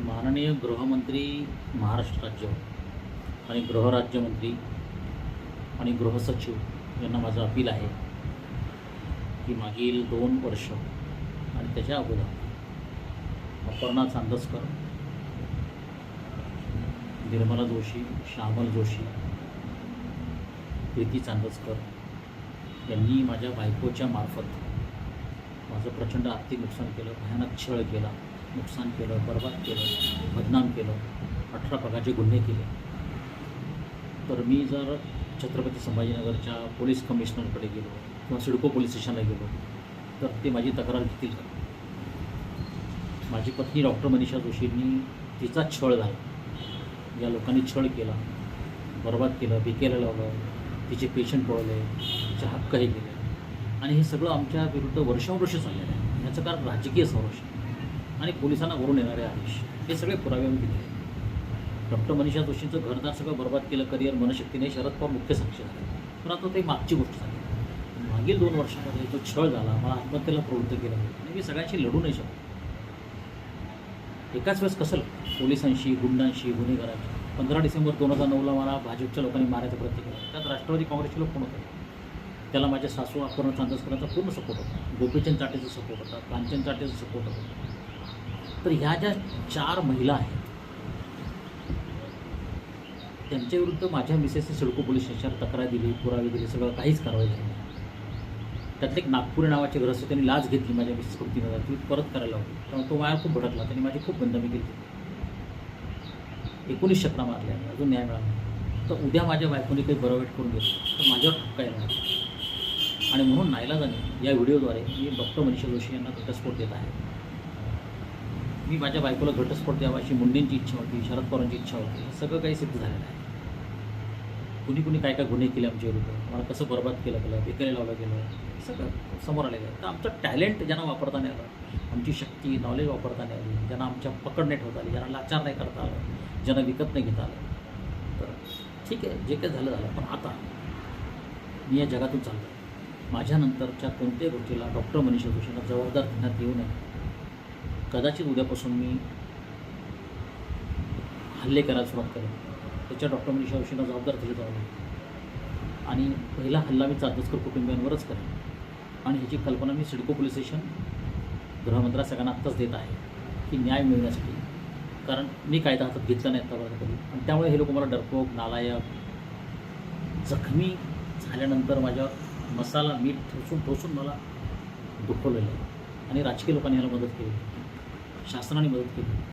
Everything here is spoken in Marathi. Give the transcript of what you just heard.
माननीय गृहमंत्री महाराष्ट्र राज्य आणि गृहराज्यमंत्री आणि गृहसचिव यांना माझं अपील आहे की मागील 2 वर्ष आणि त्याच्या अगोदर अपर्णा चांदसकर, निर्मला जोशी, श्यामल जोशी, प्रीती चांदसकर यांनी माझ्या बायकोच्या मार्फत माझं प्रचंड आर्थिक नुकसान केलं, भयानक छळ केला, नुकसान केलं, बरबाद केलं, बदनाम केलं, 18 प्रकारचे गुन्हे केले. तर मी जर छत्रपती संभाजीनगरच्या पोलीस कमिशनरकडे गेलो किंवा सिडको पोलीस स्टेशनला गेलो तर ते माझी तक्रार घेतील का? माझी पत्नी डॉक्टर मनीषा जोशींनी तिचा छळ झाला, या लोकांनी छळ केला, बरबाद केलं, बिकेला लावलं, तिचे पेशंट पळवले, तिचे हक्क हे केले आणि हे सगळं आमच्या विरुद्ध वर्षानुवर्ष चाललेलं आहे. याचं कारण राजकीय संरक्षण आणि पोलिसांना वरून येणारे आदेश, हे सगळे पुरावे आम्ही दिले. डॉक्टर मनीषा जोशींचं घरदार सगळं बरबाद केलं, करिअर, मनशक्तीने शरद पवार मुख्य साक्षी झाले. पण आता ते मागची गोष्ट झाली. मागील 2 वर्षामध्ये जो छळ झाला, मला आत्महत्येला प्रवृत्त केलं आणि मी सगळ्यांशी लढू नाही शकतो. एकाच वेळेस कसं पोलिसांशी, गुंडांशी, गुन्हेगारांशी. 15 डिसेंबर 2009ला मला भाजपच्या लोकांनी मारायचा प्रयत्न केला. त्यात राष्ट्रवादी काँग्रेसचे लोक कोण होते? त्याला माझ्या सासू अपर्णा चांदसकरांचा पूर्ण सपोर्ट होता, गोपीचंद चाटेचा सपोर्ट होता, कांचन चाटेचा सपोर्ट होता. तर ह्या ज्या 4 महिला आहेत त्यांच्याविरुद्ध माझ्या मिसेसने सिडको पोलीस स्टेशनवर तक्रार दिली, पुरावे दिले, सगळं काहीच कारवाई झाली नाही. त्यातले एक नागपुरी नावाचे ग्रस्त त्यांनी लाच घेतली माझ्या मिसेस कृतीनं, ती परत करायला होती. त्यामुळे तो माझ्यावर खूप भडकला, त्यांनी माझी खूप बंदमी केली. 19 चक्रा मारल्या, अजून न्याय मिळाला नाही. तर उद्या माझ्या बायकोने काही बरं वाईट करून घेतलं तर माझ्यावर ठपकायला नाही. आणि म्हणून नाईलाजाने या व्हिडिओद्वारे मी डॉक्टर मनीषा जोशी यांना घटस्फोट देत आहे. मी माझ्या बायकोला घटस्फोट द्यावा अशी मुंडेंची इच्छा होती, शरद पवारांची इच्छा होती. हे सगळं काही सिद्ध झालेलं आहे. कुणी काय काय गुन्हे केले आमच्या विरुद्ध, मला कसं बरबाद केलं गेलं, बेकारी लावलं गेलं, सगळं समोर आलेलं आहे. तर आमचं टॅलेंट ज्यांना वापरता नाही आलं, आमची शक्ती, नॉलेज वापरता नाही आली, ज्यांना आमच्या पकड नाही ठेवता आली, ज्यांना लाचार नाही करता आलं, ज्यांना विकत नाही घेता आलं, तर ठीक आहे, जे काही झालं झालं. पण आता मी या जगातून चाललो आहे. माझ्यानंतरच्या कोणत्याही गोष्टीला डॉक्टर मनीषा जोशींना जबाबदार धरण्यात येऊ नये. कदाचित उद्यापासून मी हल्ले करायला सुरुवात करेन, त्याच्या डॉक्टर मनीषा जोशींना जबाबदार दिले जाऊ नये. आणि पहिला हल्ला मी चांदसकर कुटुंबियांवरच करेन. आणि ह्याची कल्पना मी सिडको पोलीस स्टेशन, गृहमंत्र्या सगळ्यांना आत्ताच देत आहे की न्याय मिळण्यासाठी. कारण मी कायदा हातात घेतला नाही आत्तापर्यंत कधी, आणि त्यामुळे हे लोक मला डरपोक, नालायक, जखमी झाल्यानंतर माझ्या मसाला मीठ ठोसून मला दुखवलेलं आहे. आणि राजकीय लोकांनी ह्याला मदत केली, शासनाने मदत केली.